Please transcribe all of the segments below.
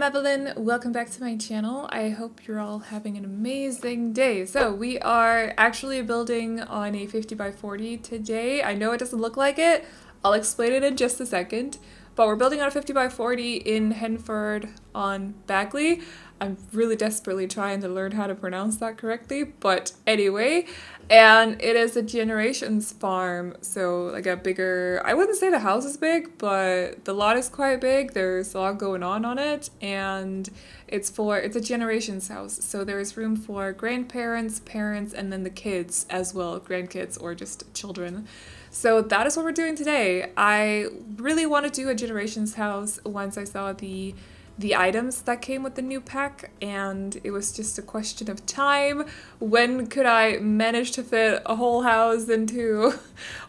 Aveline, welcome back to my channel. I hope you're all having an amazing day. So we are actually building on a 50 by 40 today. I know it doesn't look like it. I'll explain it in just a second. But we're building on a 50 by 40 in Henford-on-Bagley. I'm really desperately trying to learn how to pronounce that correctly, but anyway. And it is a generations farm, so like a bigger, I wouldn't say the house is big, but the lot is quite big. There's a lot going on it, and it's a generations house. So there's room for grandparents, parents, and then the kids as well, grandkids or just children. So that is what we're doing today. I really want to do a generations house once I saw the items that came with the new pack, and it was just a question of time. When could I manage to fit a whole house into,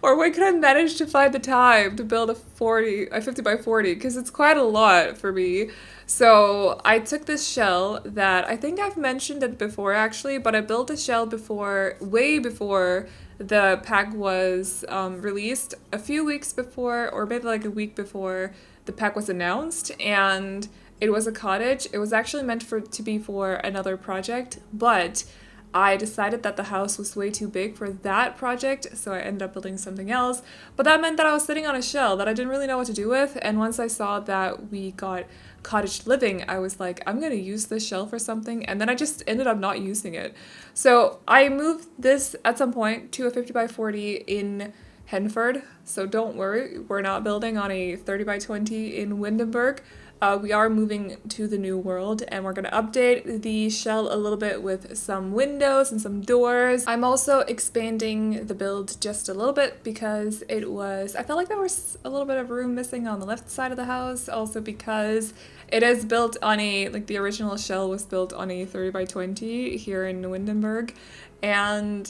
or when could I manage to find the time to build a 50 by 40, because it's quite a lot for me. So I took this shell that I think I've mentioned it before actually, but I built a shell before, way before the pack was released, a few weeks before, or maybe like a week before the pack was announced, and it was a cottage. It was actually meant to be for another project, but I decided that the house was way too big for that project, so I ended up building something else. But that meant that I was sitting on a shell that I didn't really know what to do with, and once I saw that we got Cottage Living, I was like, I'm gonna use this shell for something, and then I just ended up not using it. So I moved this at some point to a 50 by 40 in Henford, so don't worry, we're not building on a 30 by 20 in Windenburg. We are moving to the new world, and we're going to update the shell a little bit with some windows and some doors. I'm also expanding the build just a little bit because I felt like there was a little bit of room missing on the left side of the house, also because it is built on the original shell was built on a 30 by 20 here in Windenburg, and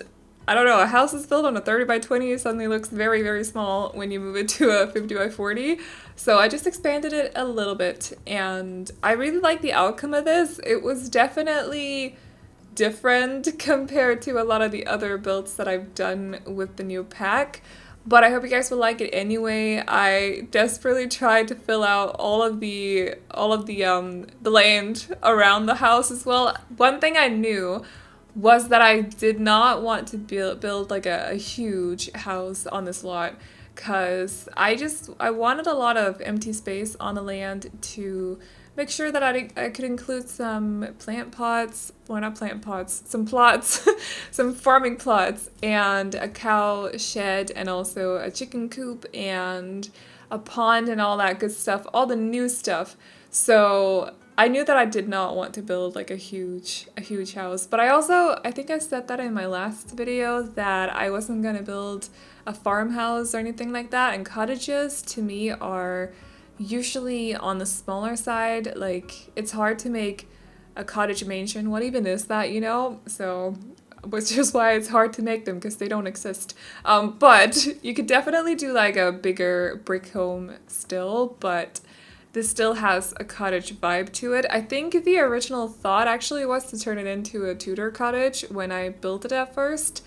I don't know, a house is built on a 30 by 20 suddenly looks very, very small when you move it to a 50 by 40. So I just expanded it a little bit, and I really like the outcome of this. It was definitely different compared to a lot of the other builds that I've done with the new pack, but I hope you guys will like it anyway. I desperately tried to fill out all of the land around the house as well. One thing I knew was that I did not want to build like a huge house on this lot, because I wanted a lot of empty space on the land to make sure that I could include some plant pots, well, not plant pots, some plots, some farming plots, and a cow shed, and also a chicken coop, and a pond, and all that good stuff, all the new stuff. So I knew that I did not want to build like a huge house, but I think I said that in my last video that I wasn't gonna build a farmhouse or anything like that, and cottages to me are usually on the smaller side. Like, it's hard to make a cottage mansion. What even is that, you know? So, which is why it's hard to make them, because they don't exist. But you could definitely do like a bigger brick home still, but this still has a cottage vibe to it. I think the original thought actually was to turn it into a Tudor cottage when I built it at first,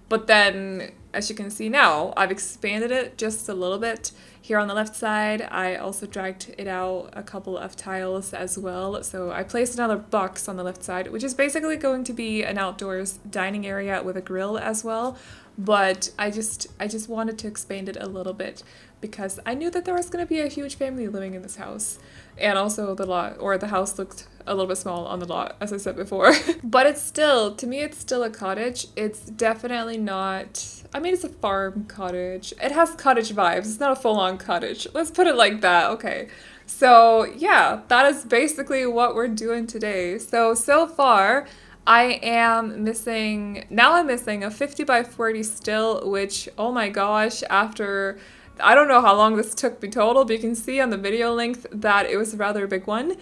but then, as you can see now, I've expanded it just a little bit. Here on the left side, I also dragged it out a couple of tiles as well. So I placed another box on the left side, which is basically going to be an outdoors dining area with a grill as well. But I just wanted to expand it a little bit because I knew that there was going to be a huge family living in this house. And also the house looked a little bit small on the lot, as I said before. But to me, it's still a cottage. It's definitely not, I mean, it's a farm cottage. It has cottage vibes. It's not a full-on cottage. Let's put it like that. Okay. So yeah, that is basically what we're doing today. So far, I'm missing a 50 by 40 still, which, oh my gosh, I don't know how long this took me total, but you can see on the video length that it was a rather big one.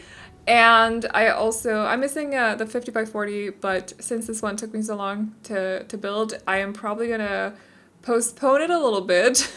And I'm missing the 50 by 40, but since this one took me so long to build, I am probably gonna postpone it a little bit.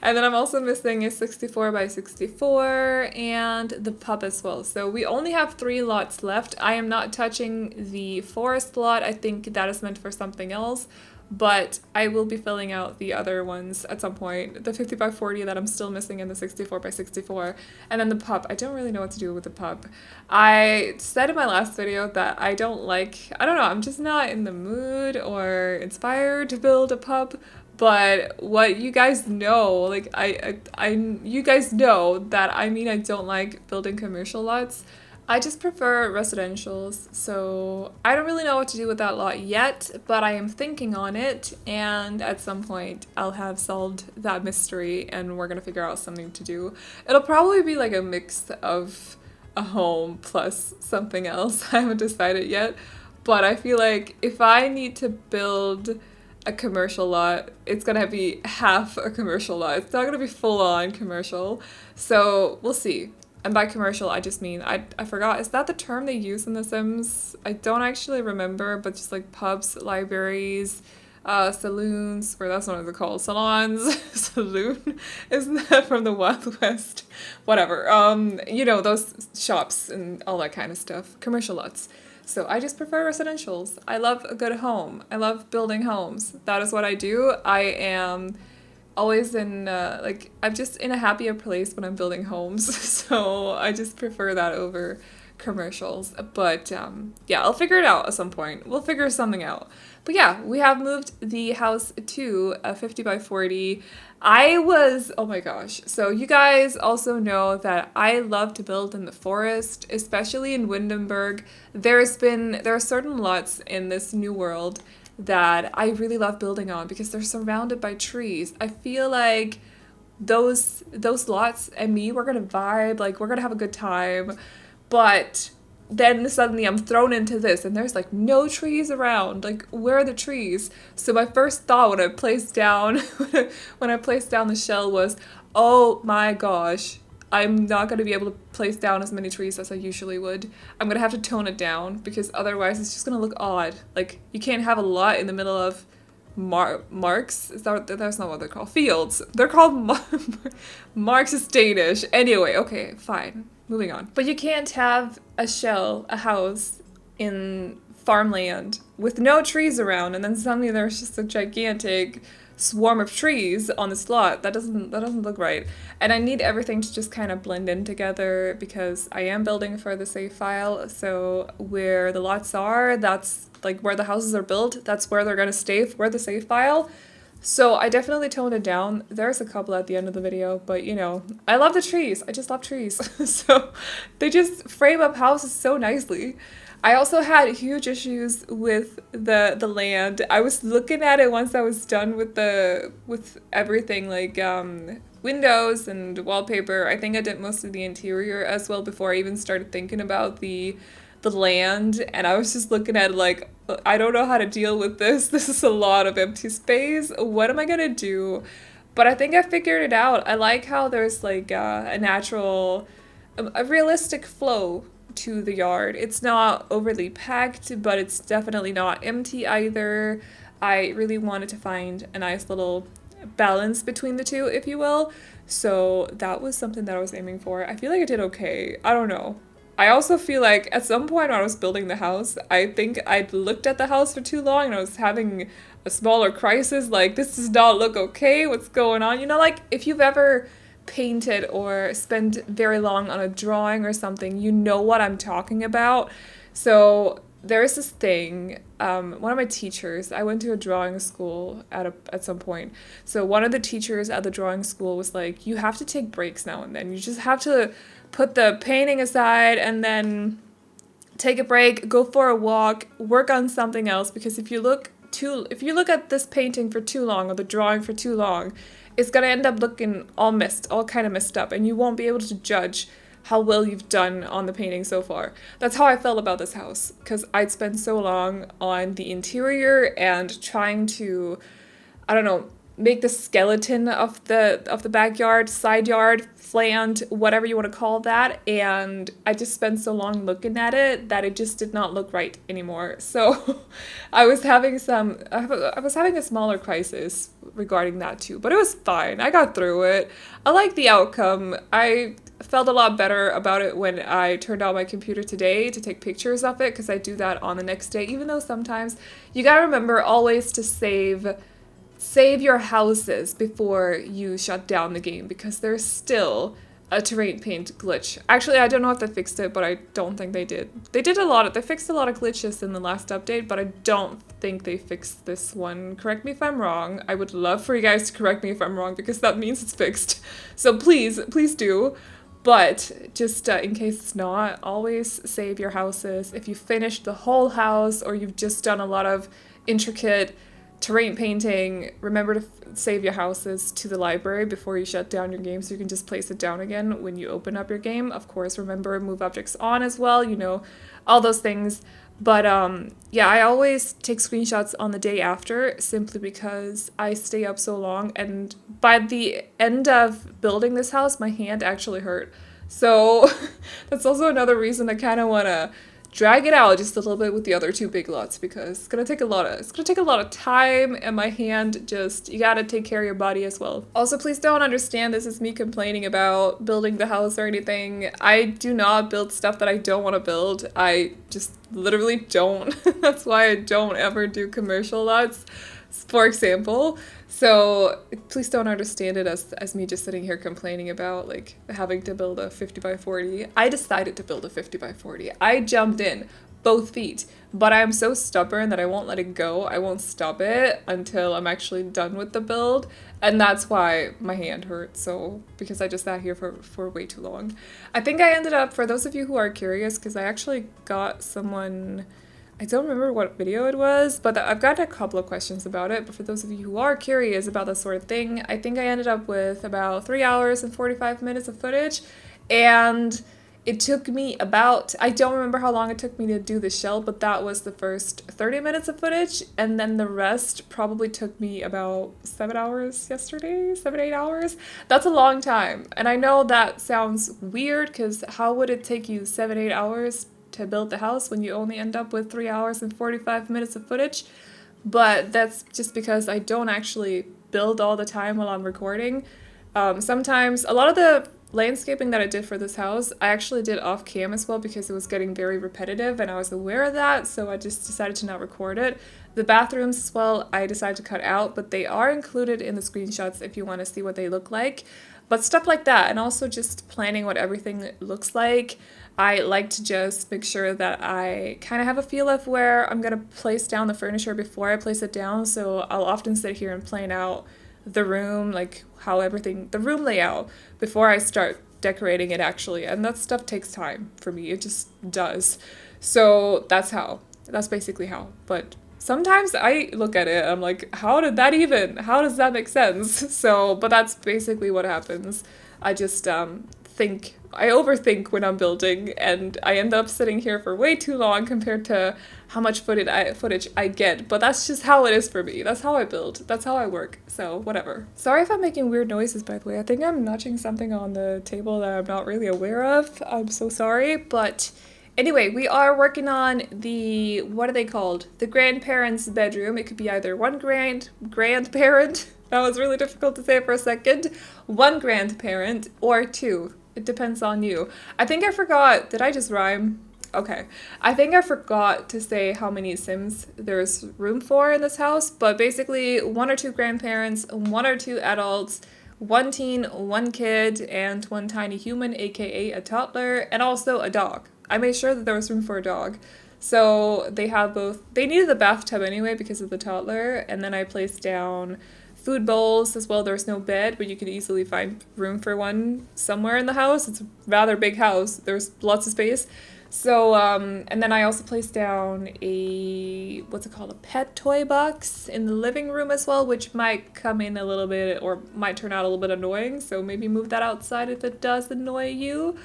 And then I'm also missing a 64 by 64 and the pub as well. So we only have 3 lots left. I am not touching the forest lot. I think that is meant for something else. But I will be filling out the other ones at some point. The 50 by 40 that I'm still missing and the 64 by 64. And then the pub. I don't really know what to do with the pub. I said in my last video that I don't know, I'm just not in the mood or inspired to build a pub. But what you guys know, like you guys know that I don't like building commercial lots. I just prefer residentials, so I don't really know what to do with that lot yet, but I am thinking on it, and at some point I'll have solved that mystery and we're gonna figure out something to do. It'll probably be like a mix of a home plus something else. I haven't decided yet, but I feel like if I need to build a commercial lot, it's gonna be half a commercial lot. It's not gonna be full on commercial, so we'll see. And by commercial, I just mean, I forgot, is that the term they use in The Sims? I don't actually remember, but just like pubs, libraries, saloons, or that's not what they're called, salons, saloon, isn't that from the Wild West? Whatever, you know, those shops and all that kind of stuff, commercial lots. So I just prefer residentials. I love a good home. I love building homes. That is what I do. I am always in I'm just in a happier place when I'm building homes, so I just prefer that over commercials. But yeah, I'll figure it out at some point. We'll figure something out. But yeah, we have moved the house to a 50 by 40. Oh my gosh. So you guys also know that I love to build in the forest, especially in Windenburg. There are certain lots in this new world that I really love building on because they're surrounded by trees. I feel like those lots and me, we're gonna vibe, like we're gonna have a good time. But then suddenly I'm thrown into this and there's like no trees around. Like, where are the trees? So my first thought when I placed down the shell was, oh my gosh, I'm not going to be able to place down as many trees as I usually would. I'm going to have to tone it down because otherwise it's just going to look odd. Like, you can't have a lot in the middle of marks. That's not what they're called. Fields. They're called marks is Danish. Anyway, okay, fine. Moving on. But you can't have a house in farmland with no trees around and then suddenly there's just a gigantic swarm of trees on this lot. That doesn't look right. And I need everything to just kind of blend in together because I am building for the save file. So where the lots are, that's like where the houses are built. That's where they're gonna stay for the save file. So I definitely toned it down. There's a couple at the end of the video, but you know, I love the trees. I just love trees. So they just frame up houses so nicely. I also had huge issues with the land. I was looking at it once I was done with everything, like windows and wallpaper. I think I did most of the interior as well before I even started thinking about the land, and I was just looking at it like, I don't know how to deal with this. This is a lot of empty space. What am I gonna do? But I think I figured it out. I like how there's like a natural, a realistic flow to the yard. It's not overly packed, but it's definitely not empty either. I really wanted to find a nice little balance between the two, if you will. So that was something that I was aiming for. I feel like I did okay. I don't know. I also feel like at some point when I was building the house, I think I'd looked at the house for too long and I was having a smaller crisis, like, this does not look okay, what's going on? You know, like, if you've ever painted or spent very long on a drawing or something, you know what I'm talking about. So there's this thing, one of my teachers, I went to a drawing school at some point. So one of the teachers at the drawing school was like, you have to take breaks now and then. You just have to put the painting aside and then take a break, go for a walk, work on something else, because if you look at this painting for too long or the drawing for too long, it's gonna end up looking all kind of messed up, and you won't be able to judge how well you've done on the painting so far. That's how I felt about this house, because I'd spent so long on the interior and trying to, I don't know, make the skeleton of the backyard, side yard, fland, whatever you want to call that, and I just spent so long looking at it that it just did not look right anymore. So I was having a smaller crisis regarding that too, but it was fine. I got through it. I like the outcome. I felt a lot better about it when I turned on my computer today to take pictures of it, because I do that on the next day, even though sometimes you gotta remember always to save your houses before you shut down the game, because there's still a terrain paint glitch. Actually, I don't know if they fixed it, but I don't think they did. They fixed a lot of glitches in the last update, but I don't think they fixed this one. Correct me if I'm wrong. I would love for you guys to correct me if I'm wrong, because that means it's fixed. So please do. But just in case it's not, always save your houses. If you finished the whole house or you've just done a lot of intricate terrain painting, remember to save your houses to the library before you shut down your game, so you can just place it down again when you open up your game. Of course, remember move objects on as well, you know, all those things. But yeah, I always take screenshots on the day after, simply because I stay up so long, and by the end of building this house, my hand actually hurt. So that's also another reason I kind of want to drag it out just a little bit with the other two big lots, because it's gonna take a lot of time, and my hand just, you gotta take care of your body as well. Also, please don't understand this as me complaining about building the house or anything. I do not build stuff that I don't want to build. I just literally don't. That's why I don't ever do commercial lots, for example. So please don't understand it as me just sitting here complaining about like having to build a 50 by 40. I decided to build a 50 by 40. I jumped in both feet, but I am so stubborn that I won't let it go. I won't stop it until I'm actually done with the build. And that's why my hand hurt. So because I just sat here for way too long. I think I ended up, for those of you who are curious, because I actually got someone, I don't remember what video it was, but I've got a couple of questions about it. But for those of you who are curious about that sort of thing, I think I ended up with about 3 hours and 45 minutes of footage. And it took me about, I don't remember how long it took me to do the shell, but that was the first 30 minutes of footage. And then the rest probably took me about 7 hours yesterday, 8 hours. That's a long time. And I know that sounds weird, because how would it take you 8 hours to build the house when you only end up with 3 hours and 45 minutes of footage? But that's just because I don't actually build all the time while I'm recording. Sometimes, a lot of the landscaping that I did for this house, I actually did off cam as well, because it was getting very repetitive and I was aware of that, so I just decided to not record it. The bathrooms as well, I decided to cut out, but they are included in the screenshots if you want to see what they look like. But stuff like that, and also just planning what everything looks like. I like to just make sure that I kind of have a feel of where I'm going to place down the furniture before I place it down, so I'll often sit here and plan out the room, like how everything, the room layout, before I start decorating it actually, and that stuff takes time for me, it just does. So that's basically how, but sometimes I look at it, I'm like, how does that make sense? So, but that's basically what happens. I just I overthink when I'm building, and I end up sitting here for way too long compared to how much footage I get. But that's just how it is for me. That's how I build. That's how I work. So whatever. Sorry if I'm making weird noises, by the way. I think I'm notching something on the table that I'm not really aware of. I'm so sorry. But anyway, we are working on the, what are they called? The grandparents' bedroom. It could be either one grandparent. That was really difficult to say for a second. One grandparent or two. It depends on you. I think I forgot. Did I just rhyme? Okay. I think I forgot to say how many Sims there's room for in this house, but basically 1 or 2 grandparents, 1 or 2 adults, 1 teen, 1 kid, and 1 tiny human, aka a toddler, and also a dog. I made sure that there was room for a dog. So they have both. They needed the bathtub anyway because of the toddler, and then I placed down food bowls as well. There's no bed, but you could easily find room for one somewhere in the house. It's a rather big house. There's lots of space. So, and then I also placed down a pet toy box in the living room as well, which might come in a little bit, or might turn out a little bit annoying. So maybe move that outside if it does annoy you.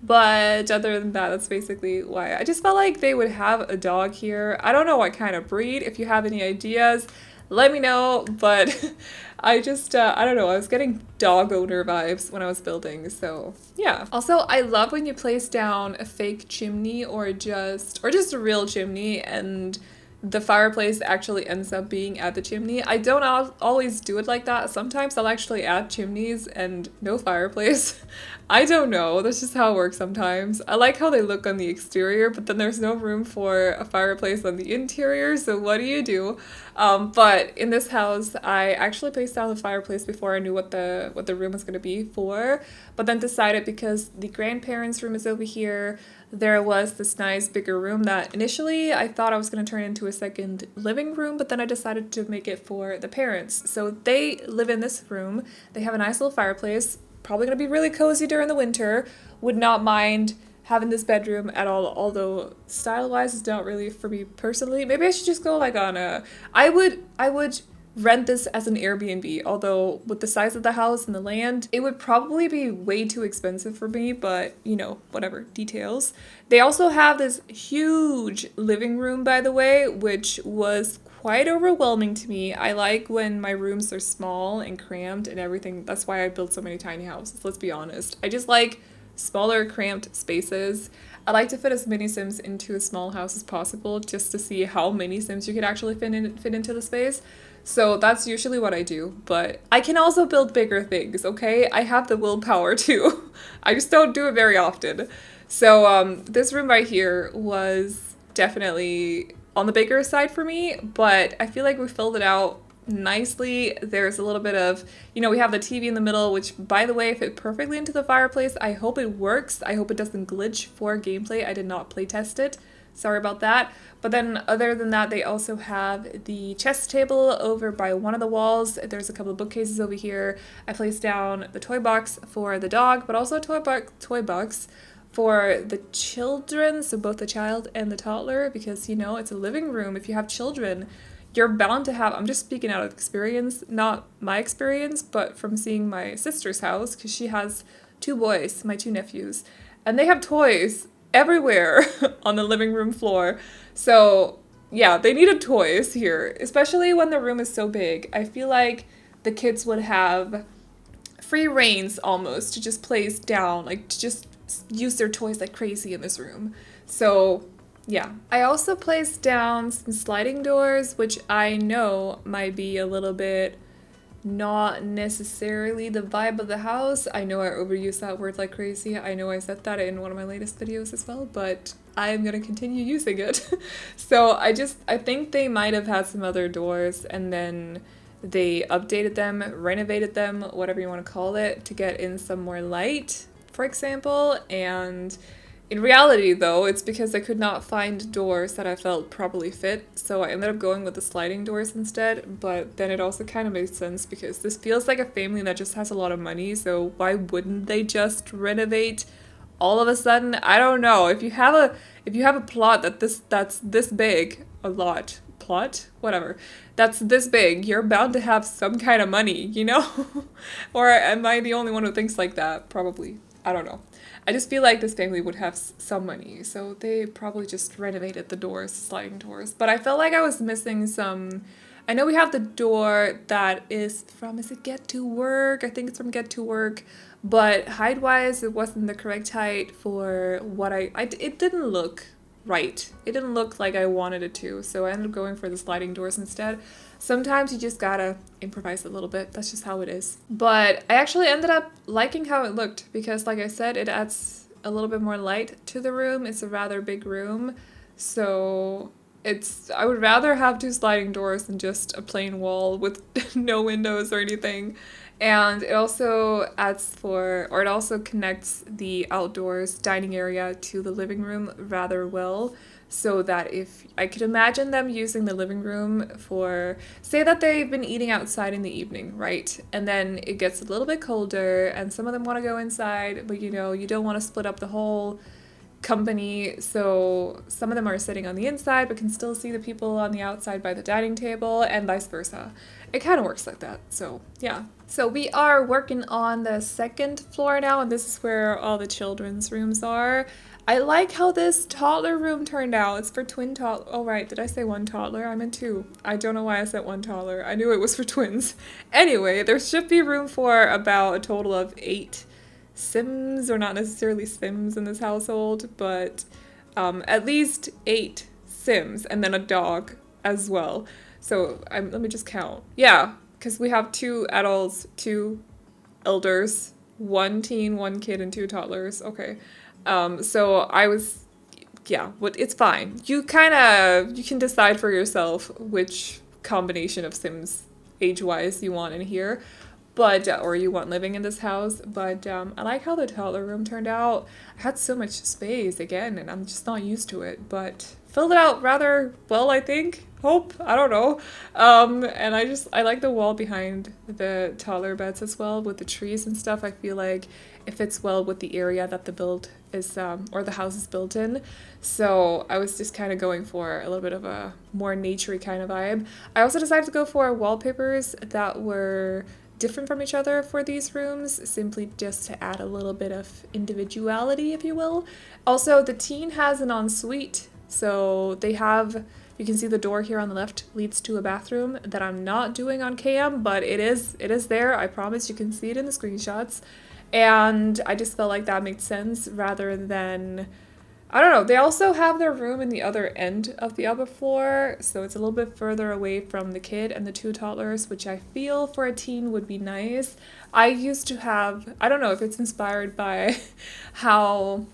But other than that, that's basically why. I just felt like they would have a dog here. I don't know what kind of breed. If you have any ideas, let me know. But I just, I don't know, I was getting dog owner vibes when I was building, so yeah. Also, I love when you place down a fake chimney or just a real chimney and the fireplace actually ends up being at the chimney. I don't always do it like that. Sometimes I'll actually add chimneys and no fireplace. I don't know. That's just how it works sometimes. I like how they look on the exterior, but then there's no room for a fireplace on the interior, so what do? But in this house, I actually placed down the fireplace before I knew what the room was going to be for, but then decided because the grandparents' room is over here, there was this nice bigger room that initially I thought I was going to turn into a second living room, but then I decided to make it for the parents. So they live in this room. They have a nice little fireplace, probably going to be really cozy during the winter. Would not mind having this bedroom at all, although style-wise it's not really for me personally. Maybe I should just go like on a... I would rent this as an Airbnb, although with the size of the house and the land, it would probably be way too expensive for me, but you know, whatever, details. They also have this huge living room, by the way, which was quite overwhelming to me. I like when my rooms are small and cramped and everything. That's why I built so many tiny houses, let's be honest. I just like smaller, cramped spaces. I like to fit as many Sims into a small house as possible just to see how many Sims you could actually fit into the space. So that's usually what I do, but I can also build bigger things, okay? I have the willpower too. I just don't do it very often. So this room right here was definitely on the bigger side for me, but I feel like we filled it out nicely. There's a little bit of, you know, we have the TV in the middle, which by the way fit perfectly into the fireplace. I hope it works. I hope it doesn't glitch for gameplay. I did not play test it. Sorry about that. But then other than that, they also have the chess table over by one of the walls. There's a couple of bookcases over here. I placed down the toy box for the dog, but also a toy box for the children, so both the child and the toddler, because, you know, it's a living room. If you have children, you're bound to have, I'm just speaking out of experience, not my experience, but from seeing my sister's house, because she has 2 boys, my 2 nephews, and they have toys everywhere on the living room floor. So yeah, they needed toys here, especially when the room is so big. I feel like the kids would have free reins almost to just place down, like to just use their toys like crazy in this room. So yeah, I also placed down some sliding doors, which I know might be a little bit not necessarily the vibe of the house. I know I overuse that word like crazy. I know I said that in one of my latest videos as well, but I'm gonna continue using it. So I think they might have had some other doors and then they updated them, renovated them, whatever you want to call it, to get in some more light, for example. And in reality, though, it's because I could not find doors that I felt properly fit, so I ended up going with the sliding doors instead, but then it also kind of made sense because this feels like a family that just has a lot of money, so why wouldn't they just renovate all of a sudden? I don't know. If you have a plot that's this big, whatever, that's this big, you're bound to have some kind of money, you know? Or am I the only one who thinks like that? Probably. I don't know. I just feel like this family would have some money, so they probably just renovated the doors, sliding doors. But I felt like I was missing some... I know we have the door that is from, is it Get to Work? I think it's from Get to Work, but height-wise, it wasn't the correct height for what it didn't look right. It didn't look like I wanted it to, so I ended up going for the sliding doors instead. Sometimes you just gotta improvise a little bit. That's just how it is. But I actually ended up liking how it looked because, like I said, it adds a little bit more light to the room. It's a rather big room, so I would rather have 2 sliding doors than just a plain wall with no windows or anything. And it also it also connects the outdoors dining area to the living room rather well. So that if I could imagine them using the living room for, say that they've been eating outside in the evening, right? And then it gets a little bit colder and some of them want to go inside, but you know, you don't want to split up the whole company. So some of them are sitting on the inside, but can still see the people on the outside by the dining table and vice versa. It kind of works like that. So yeah. So we are working on the 2nd floor now, and this is where all the children's rooms are. I like how this toddler room turned out. It's for twin toddler. Oh, right. Did I say one toddler? I meant two. I don't know why I said one toddler. I knew it was for twins. Anyway, there should be room for about a total of 8 Sims, or not necessarily Sims in this household, but at least 8 Sims, and then a dog as well. So let me just count. Yeah, because we have 2 adults, 2 elders, 1 teen, 1 kid, and 2 toddlers. Okay. So I was, yeah, it's fine. You can decide for yourself which combination of Sims age-wise you want in here, but, or you want living in this house, but I like how the toddler room turned out. I had so much space again, and I'm just not used to it, but filled it out rather well, I think. Hope, I don't know. And I like the wall behind the toddler beds as well with the trees and stuff. I feel like it fits well with the area that the build is, or the house is built in. So I was just kind of going for a little bit of a more naturey kind of vibe. I also decided to go for wallpapers that were different from each other for these rooms, simply just to add a little bit of individuality, if you will. Also, the teen has an ensuite, so they have, you can see the door here on the left leads to a bathroom that I'm not doing on cam, but it is there. I promise you can see it in the screenshots. And I just felt like that made sense rather than, I don't know, they also have their room in the other end of the upper floor, so it's a little bit further away from the kid and the 2 toddlers, which I feel for a teen would be nice. I used to have, I don't know if it's inspired by how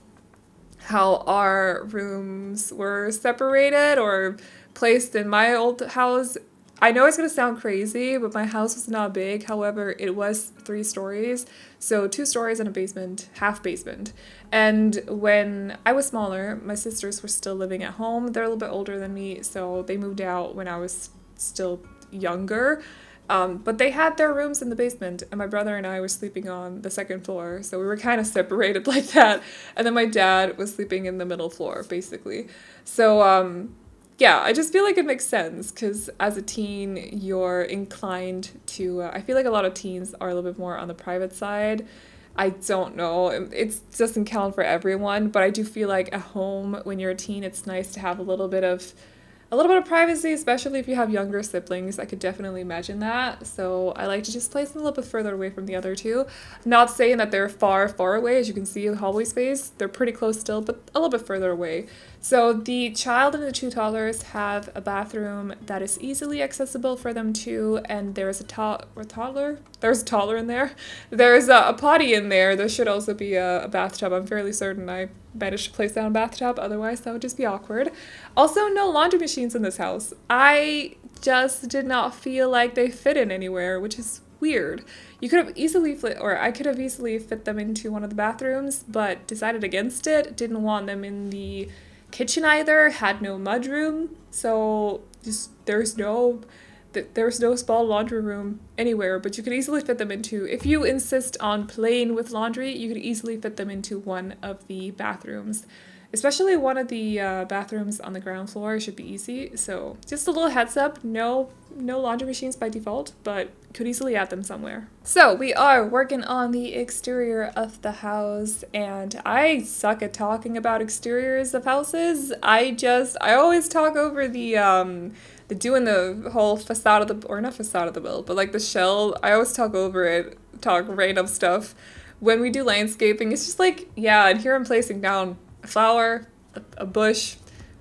our rooms were separated or placed in my old house. I know it's going to sound crazy, but my house was not big. However, it was 3 stories. So 2 stories and a basement, half basement. And when I was smaller, my sisters were still living at home. They're a little bit older than me, so they moved out when I was still younger. But they had their rooms in the basement, and my brother and I were sleeping on the 2nd floor. So we were kind of separated like that. And then my dad was sleeping in the middle floor, basically. So, yeah, I just feel like it makes sense because as a teen, you're inclined to, I feel like a lot of teens are a little bit more on the private side. I don't know, it doesn't count for everyone, but I do feel like at home when you're a teen, it's nice to have a little bit of privacy, especially if you have younger siblings. I could definitely imagine that. So I like to just place them a little bit further away from the other 2. Not saying that they're far, far away. As you can see, the hallway space, they're pretty close still, but a little bit further away. So the child and the 2 toddlers have a bathroom that is easily accessible for them too, and there's a toddler? There's a toddler in there. There's a potty in there. There should also be a bathtub. I'm fairly certain I managed to place down a bathtub, otherwise that would just be awkward. Also, no laundry machines in this house. I just did not feel like they fit in anywhere, which is weird. You could have easily I could have easily fit them into one of the bathrooms, but decided against it. Didn't want them in the kitchen either. Had no mudroom, so just there's no small laundry room anywhere, but you could easily fit them into, if you insist on playing with laundry, you could easily fit them into one of the bathrooms. Especially one of the bathrooms on the ground floor should be easy. So just a little heads up, no laundry machines by default, but could easily add them somewhere. So we are working on the exterior of the house, and I suck at talking about exteriors of houses. I always talk over the doing the whole facade of the, or not facade of the build, but like the shell. I always talk over it, talk random stuff. When we do landscaping, it's just like, yeah, and here I'm placing down a flower, a bush,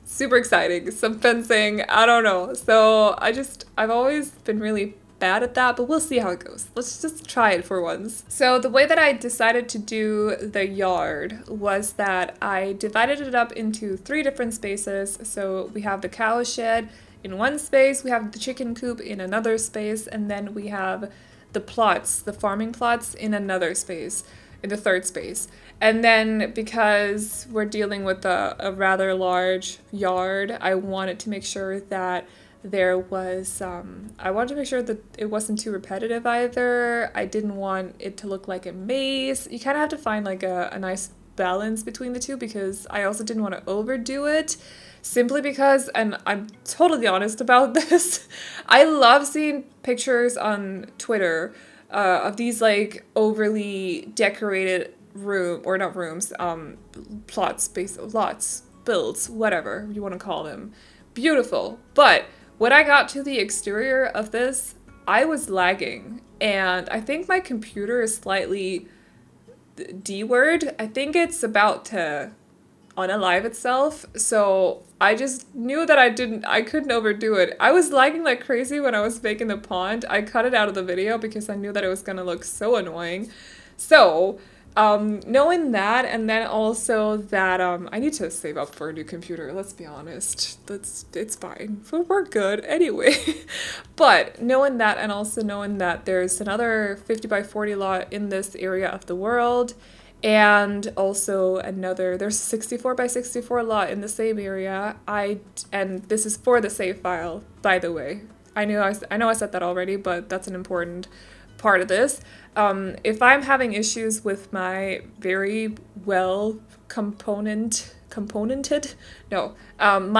super exciting, some fencing, I don't know. So I've always been really bad at that, but we'll see how it goes. Let's just try it for once. So the way that I decided to do the yard was that I divided it up into 3 different spaces. So we have the cow shed in one space, we have the chicken coop in another space, and then we have the plots, the farming plots in another space, in the 3rd space. And then because we're dealing with a rather large yard, I wanted to make sure that there was, I wanted to make sure that it wasn't too repetitive either. I didn't want it to look like a maze. You kind of have to find like a nice balance between the 2, because I also didn't want to overdo it. Simply because, and I'm totally honest about this, I love seeing pictures on Twitter of these like overly decorated room, or not rooms, lots, builds, whatever you want to call them. Beautiful. But when I got to the exterior of this, I was lagging, and I think my computer is slightly D-word. I think it's about to unalive itself, so I just knew that I couldn't overdo it. I was lagging like crazy when I was making the pond. I cut it out of the video because I knew that it was gonna look so annoying. So, knowing that, and then also that I need to save up for a new computer, let's be honest. It's fine. We're good anyway. But knowing that, and also knowing that there's another 50 by 40 lot in this area of the world, and also there's a 64 by 64 lot in the same area. And this is for the save file, by the way. I know I said that already, but that's an important part of this. If I'm having issues with my very well my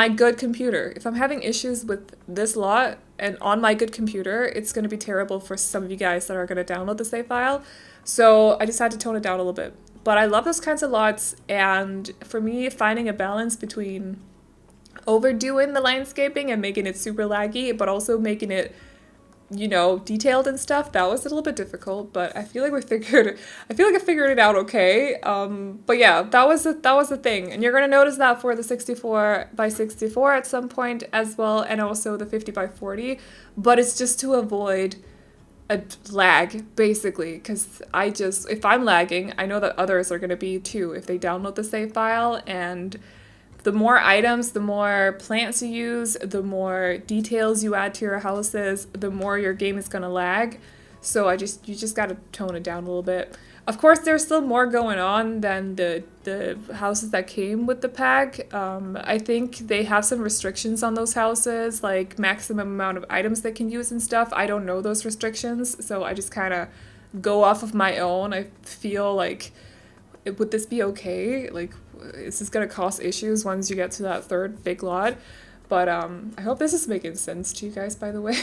good computer, if I'm having issues with this lot and on my good computer, it's going to be terrible for some of you guys that are going to download the save file. So I just had to tone it down a little bit. But I love those kinds of lots, and for me, finding a balance between overdoing the landscaping and making it super laggy, but also making it, detailed and stuff, that was a little bit difficult, but I feel like I figured it out okay. But yeah, that was the thing, and you're gonna notice that for the 64 by 64 at some point as well, and also the 50 by 40, but it's just to avoid a lag, basically, because if I'm lagging, I know that others are going to be too if they download the save file, and the more items, the more plants you use, the more details you add to your houses, the more your game is going to lag. So you just got to tone it down a little bit. Of course, there's still more going on than the houses that came with the pack. I think they have some restrictions on those houses, like maximum amount of items they can use and stuff. I don't know those restrictions, so I just kind of go off of my own. I feel like, would this be okay? Like, is this going to cause issues once you get to that third big lot? But I hope this is making sense to you guys, by the way.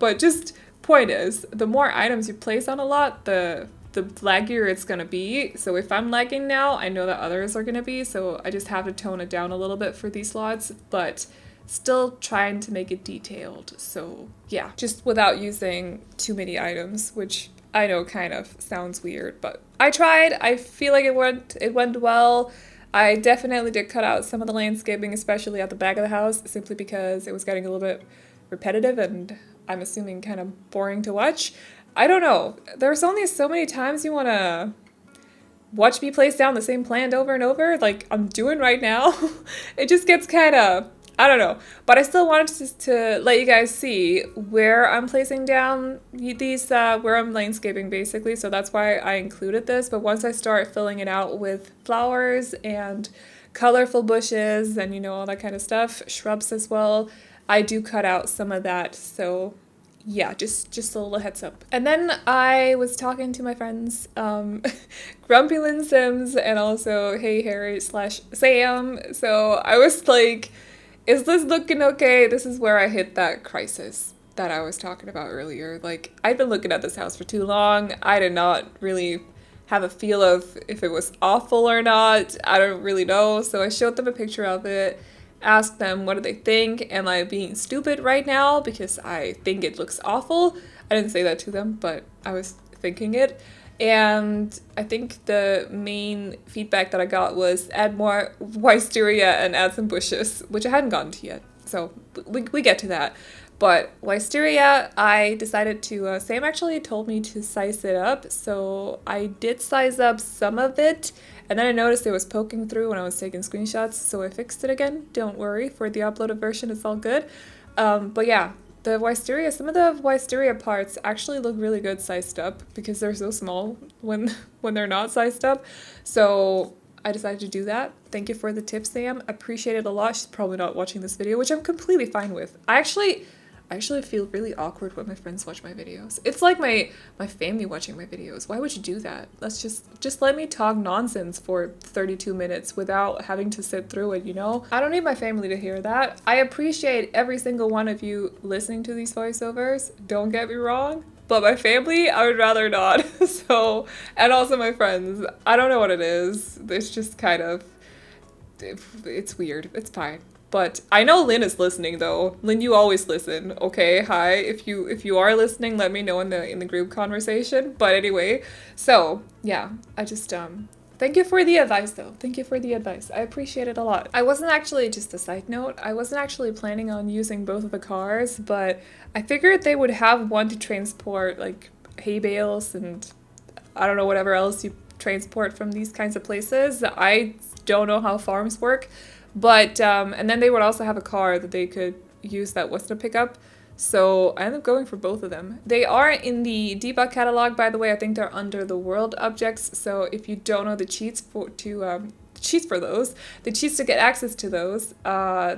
But just point is, the more items you place on a lot, the laggier it's going to be. So if I'm lagging now, I know that others are going to be, so I just have to tone it down a little bit for these slots, but still trying to make it detailed. So yeah, just without using too many items, which I know kind of sounds weird, but I tried. I feel like it went well. I definitely did cut out some of the landscaping, especially at the back of the house, simply because it was getting a little bit repetitive and I'm assuming kind of boring to watch. I don't know. There's only so many times you want to watch me place down the same plant over and over, like I'm doing right now. It just gets kind of, I don't know. But I still wanted to let you guys see where I'm placing down these, where I'm landscaping basically. So that's why I included this. But once I start filling it out with flowers and colorful bushes and, all that kind of stuff, shrubs as well, I do cut out some of that. So yeah, just a little heads up. And then I was talking to my friends, Grumpy Lynn Sims and also Hey Harry / Sam. So I was like, is this looking okay? This is where I hit that crisis that I was talking about earlier. Like, I'd been looking at this house for too long. I did not really have a feel of if it was awful or not. I don't really know. So I showed them a picture of it. Ask them what do they think. Am I being stupid right now because I think it looks awful? I didn't say that to them, but I was thinking it. And I think the main feedback that I got was add more wisteria and add some bushes, which I hadn't gotten to yet. So we get to that. But wisteria, I decided to, Sam actually told me to size it up. So I did size up some of it. And then I noticed it was poking through when I was taking screenshots, so I fixed it again. Don't worry, for the uploaded version, it's all good. But yeah, the wisteria, some of the wisteria parts actually look really good sized up because they're so small when they're not sized up. So I decided to do that. Thank you for the tip, Sam. Appreciate it a lot. She's probably not watching this video, which I'm completely fine with. I actually feel really awkward when my friends watch my videos. It's like my family watching my videos. Why would you do that? Let's just let me talk nonsense for 32 minutes without having to sit through it, you know? I don't need my family to hear that. I appreciate every single one of you listening to these voiceovers. Don't get me wrong. But my family, I would rather not. So, and also my friends. I don't know what it is. It's just kind of, it's weird. It's fine. But I know Lynn is listening though. Lynn, you always listen. Okay, hi. If you are listening, let me know in the group conversation. But anyway, so yeah, I just thank you for the advice though. Thank you for the advice. I appreciate it a lot. I wasn't actually, just a side note, I wasn't actually planning on using both of the cars, but I figured they would have one to transport like hay bales and I don't know, whatever else you transport from these kinds of places. I don't know how farms work. But, and then they would also have a car that they could use that wasn't a pickup. So I ended up going for both of them. They are in the debug catalog, by the way. I think they're under the world objects. So if you don't know the cheats for those, the cheats to get access to those,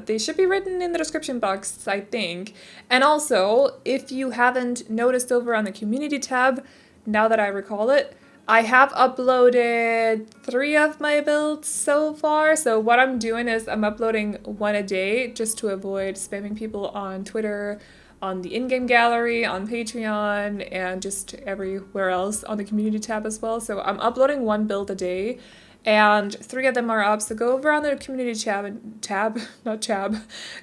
they should be written in the description box, I think. And also, if you haven't noticed over on the community tab, now that I recall it, I have uploaded 3 of my builds so far. So what I'm doing is I'm uploading 1 a day just to avoid spamming people on Twitter, on the in-game gallery, on Patreon, and just everywhere else on the community tab as well. So I'm uploading 1 build a day and 3 of them are up. So go over on the community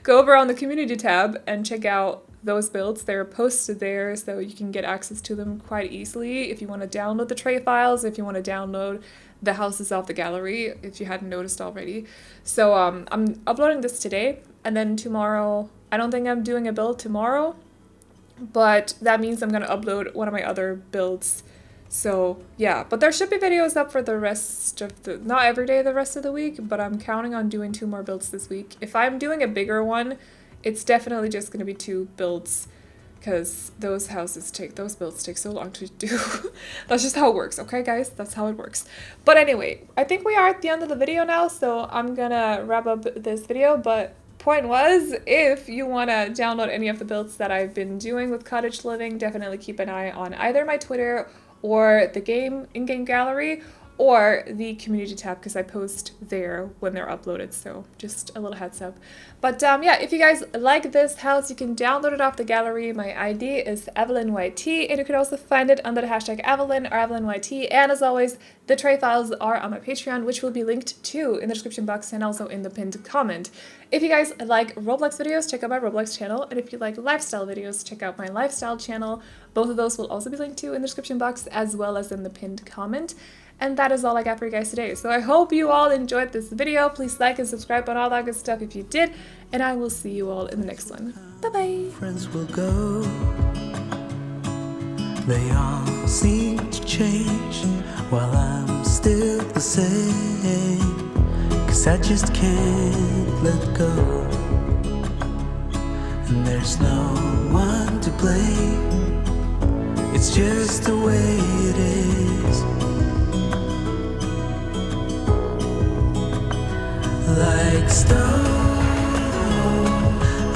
go over on the community tab and check out those builds. They're posted there so you can get access to them quite easily if you want to download the tray files, if you want to download the houses off the gallery, if you hadn't noticed already. So I'm uploading this today, and then tomorrow, I don't think I'm doing a build tomorrow, but that means I'm going to upload one of my other builds. So yeah, but there should be videos up for the rest of the, not every day the rest of the week, but I'm counting on doing 2 more builds this week. If I'm doing a bigger one, it's definitely just going to be 2 builds because those builds take so long to do. That's just how it works, okay guys? That's how it works. But anyway, I think we are at the end of the video now, so I'm gonna wrap up this video, but point was, if you want to download any of the builds that I've been doing with Cottage Living, definitely keep an eye on either my Twitter or the in-game gallery, or the community tab, because I post there when they're uploaded, so just a little heads up. But yeah, if you guys like this house, you can download it off the gallery. My ID is AvelineYT, and you can also find it under the hashtag Aveline or AvelineYT, and as always, the tray files are on my Patreon, which will be linked to in the description box and also in the pinned comment. If you guys like Roblox videos, check out my Roblox channel, and if you like lifestyle videos, check out my lifestyle channel. Both of those will also be linked to in the description box as well as in the pinned comment. And that is all I got for you guys today. So I hope you all enjoyed this video. Please like and subscribe on all that good stuff if you did. And I will see you all in the next one. Bye-bye. Friends will go. They all seem to change while I'm still the same. 'Cause I just can't let go. And there's no one to blame. It's just the way it is. Like stone,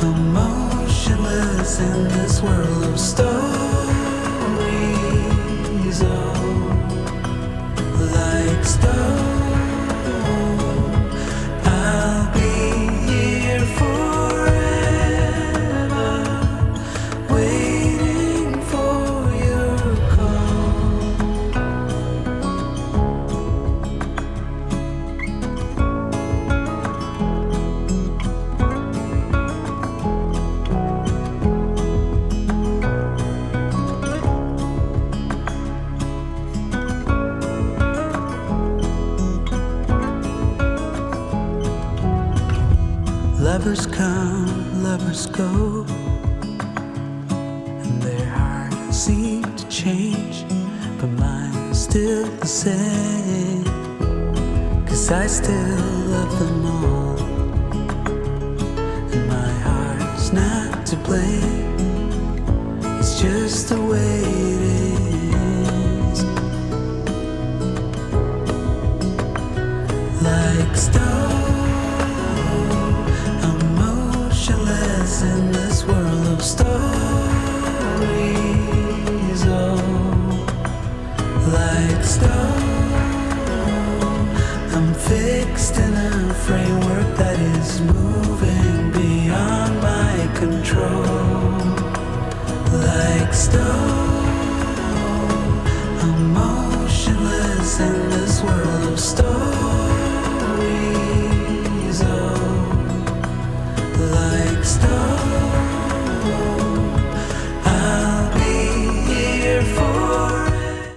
emotionless in this world of stories. Oh, like stone, I'll be here forever, waiting for your call. Lovers come, lovers go, and their hearts seem to change, but mine's still the same. 'Cause I still love them all, and my heart's not to blame. It's just the way it is. Like stone, in this world of stars. fixed in a framework that is moving beyond my control. Like stone, I'm motionless in this world of stone.